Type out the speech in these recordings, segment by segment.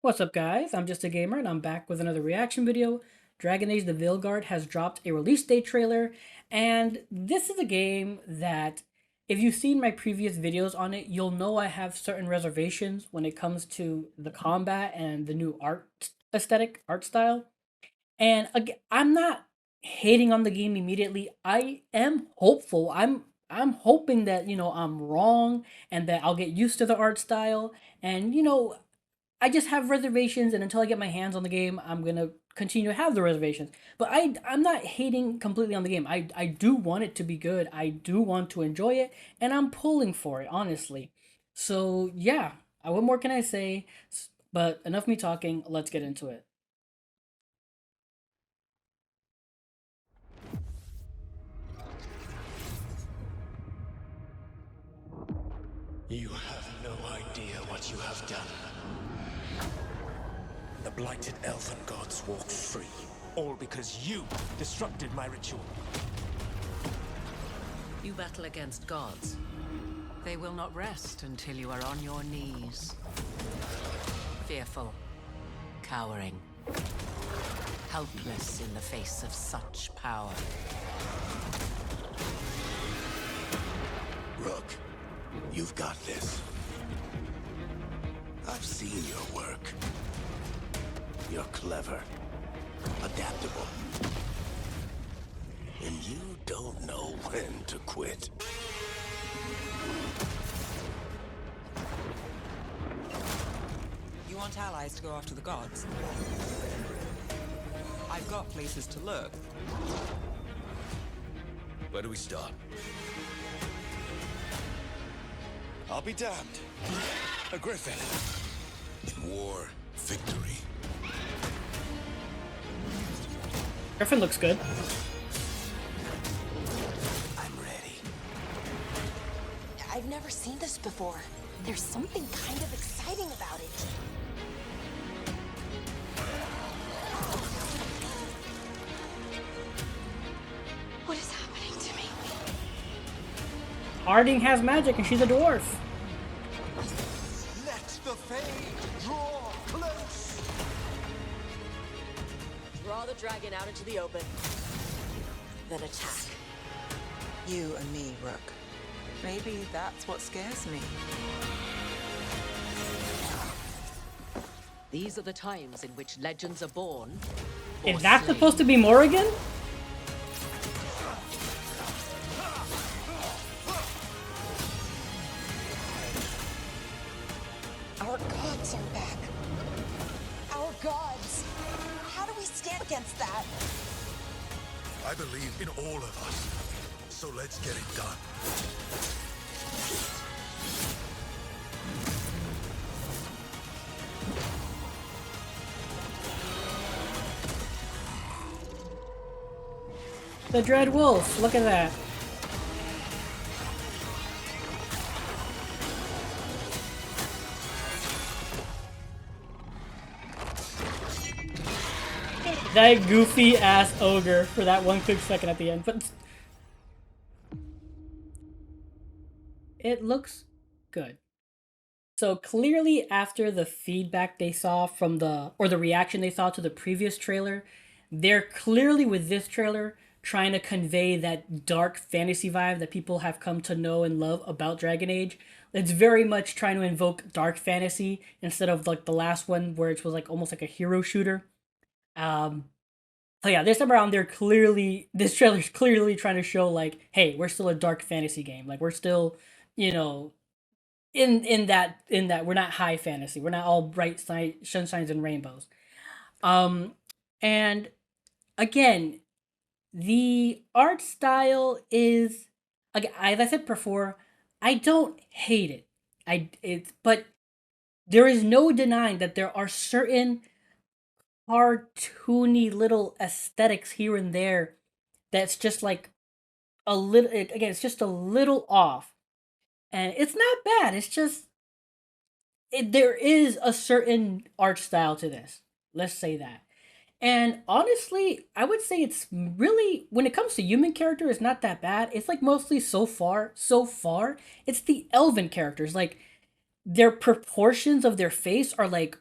What's up, guys? I'm just a gamer, and I'm back with another reaction video. Dragon Age: The Veilguard has dropped a release date trailer, and this is a game that, if you've seen my previous videos on it, you'll know I have certain reservations when it comes to the combat and the new art aesthetic, art style. And again, I'm not hating on the game immediately. I am hopeful. I'm hoping that I'm wrong and that I'll get used to the art style. And I just have reservations, and until I get my hands on the game, I'm gonna continue to have the reservations. But I'm not hating completely on the game. I do want it to be good. I do want to enjoy it, and I'm pulling for it, honestly. So yeah, what more can I say? But enough me talking. Let's get into it. You have no idea what you have done. The blighted elven gods walk free, all because you disrupted my ritual. You battle against gods. They will not rest until you are on your knees. Fearful, cowering, helpless in the face of such power. Rook, you've got this. I've seen your work. You're clever, adaptable, and you don't know when to quit. You want allies to go after the gods? I've got places to look. Where do we start? I'll be damned. A griffin. In war, victory. Griffin looks good. I'm ready. I've never seen this before. There's something kind of exciting about it. What is happening to me? Harding has magic, and she's a dwarf. Let the Fade draw close. Draw the dragon out into the open. Then attack. You and me, Rook. Maybe that's what scares me. These are the times in which legends are born. Is that supposed to be Morrigan? Our gods are back. Our gods. How do we stand against that? I believe in all of us. So let's get it done. The Dreadwolf. Look at that. That goofy ass ogre for that one quick second at the end, but it looks good. So clearly after the feedback they saw from the reaction they saw to the previous trailer, they're clearly with this trailer trying to convey that dark fantasy vibe that people have come to know and love about Dragon Age. It's very much trying to invoke dark fantasy instead of like the last one where it was like almost like a hero shooter. Um, so yeah, this time around, this trailer's clearly trying to show like, hey, we're still a dark fantasy game. Like we're still, you know, in that we're not high fantasy. We're not all bright sunshines and rainbows. Um, and again, the art style is, again, as I said before, I don't hate it. But there is no denying that there are certain cartoony little aesthetics here and there that's just like a little again it's just a little off, and it's not bad. It's just there is a certain art style to this, let's say that. And honestly, I would say it's really, when it comes to human character, it's not that bad. It's like mostly so far it's the elven characters, like their proportions of their face are like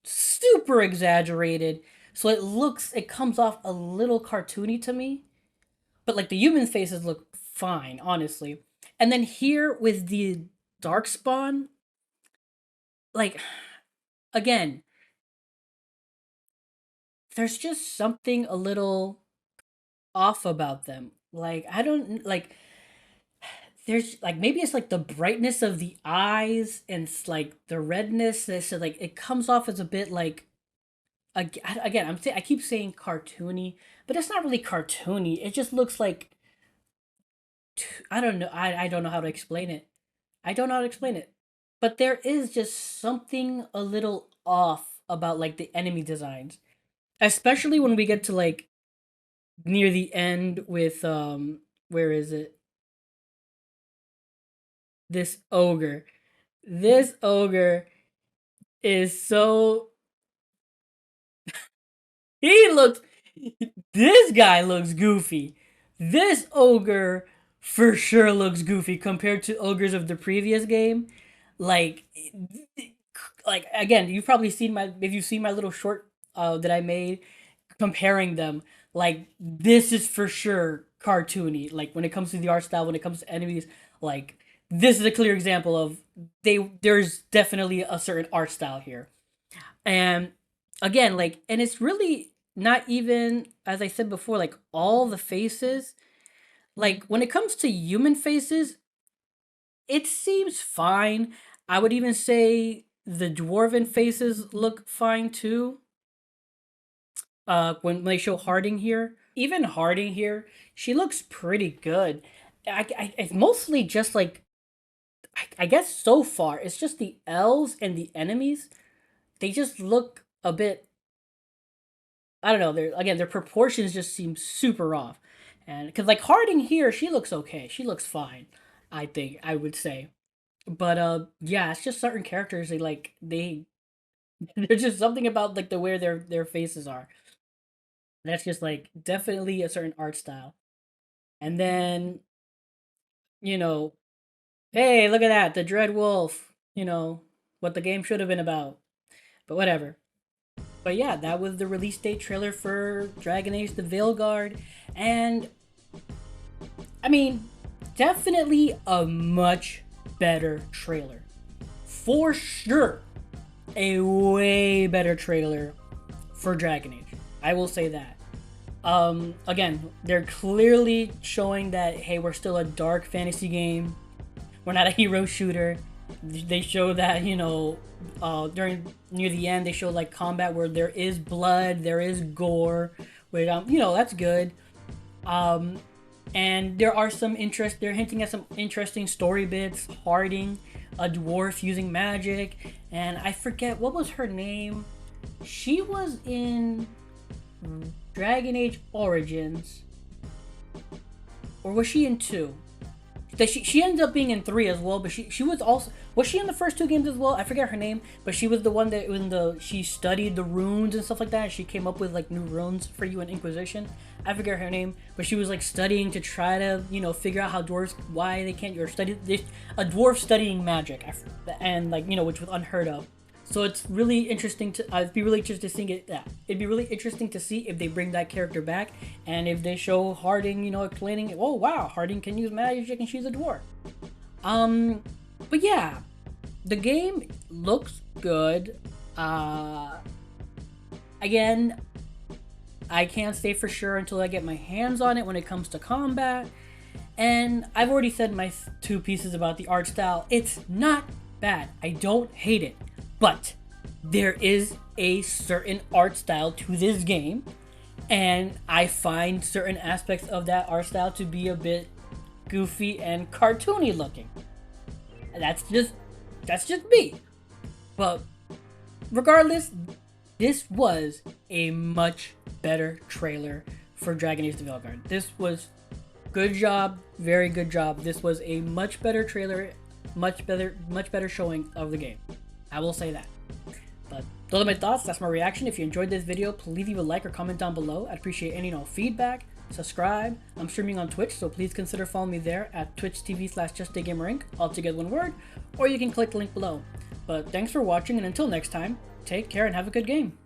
super exaggerated, so it comes off a little cartoony to me. But like the human faces look fine, honestly. And then here with the Darkspawn, like again, there's just something a little off about them. Like I don't like there's like maybe it's like the brightness of the eyes and it's like the redness. So like it comes off as a bit like again I keep saying cartoony, but it's not really cartoony. It just looks like I don't know. I don't know how to explain it. I don't know how to explain it. But there is just something a little off about like the enemy designs. Especially when we get to like near the end with where is it? This ogre. This ogre is so he looks this guy looks goofy. This ogre for sure looks goofy compared to ogres of the previous game. Like like again, you've probably seen my if you've seen my little short that I made comparing them. Like this is for sure cartoony. Like when it comes to the art style, when it comes to enemies, like this is a clear example of there's definitely a certain art style here. And again, like and it's really not even as I said before, like all the faces, like when it comes to human faces, it seems fine. I would even say the dwarven faces look fine too. When they show Harding here, even Harding here, she looks pretty good. It's mostly just like I guess so far it's just the elves and the enemies. They just look a bit. I don't know. Their proportions just seem super off, and because like Harding here, she looks okay. She looks fine. I think I would say, but yeah, it's just certain characters they like they. There's just something about like the way their faces are. That's just like definitely a certain art style. And then, you know, hey, look at that, the Dreadwolf, what the game should have been about. But whatever. But yeah, that was the release date trailer for Dragon Age the Veilguard. And I mean, definitely a much better trailer. For sure. A way better trailer for Dragon Age. I will say that. Again, they're clearly showing that hey, we're still a dark fantasy game. We're not a hero shooter. They show that during near the end they show like combat where there is blood, there is gore, which that's good. And there are some interest. They're hinting at some interesting story bits. Harding, a dwarf using magic, and I forget what was her name. She was in Dragon Age Origins, or was she in 2? She ended up being in 3 as well, but she was she in the first 2 games as well? I forget her name, but she was the one that she studied the runes and stuff like that. And she came up with like new runes for you in Inquisition. I forget her name, but she was like studying to try to figure out how dwarves why they can't study a dwarf studying magic and like which was unheard of. So it's really interesting to. It'd be really interesting to see it. Yeah, it'd be really interesting to see if they bring that character back and if they show Harding, explaining, oh wow, Harding can use magic and she's a dwarf. But yeah, the game looks good. Again, I can't say for sure until I get my hands on it when it comes to combat. And I've already said my 2 pieces about the art style. It's not bad. I don't hate it. But there is a certain art style to this game, and I find certain aspects of that art style to be a bit goofy and cartoony looking. That's just me. But regardless, this was a much better trailer for Dragon Age the Veilguard. This was good job, very good job. This was a much better trailer, much better showing of the game. I will say that. But those are my thoughts. That's my reaction. If you enjoyed this video, please leave a like or comment down below. I'd appreciate any feedback. Subscribe. I'm streaming on Twitch, so please consider following me there at twitch.tv/JustAGamerInc, all together one word, or you can click the link below. But thanks for watching, and until next time, take care and have a good game.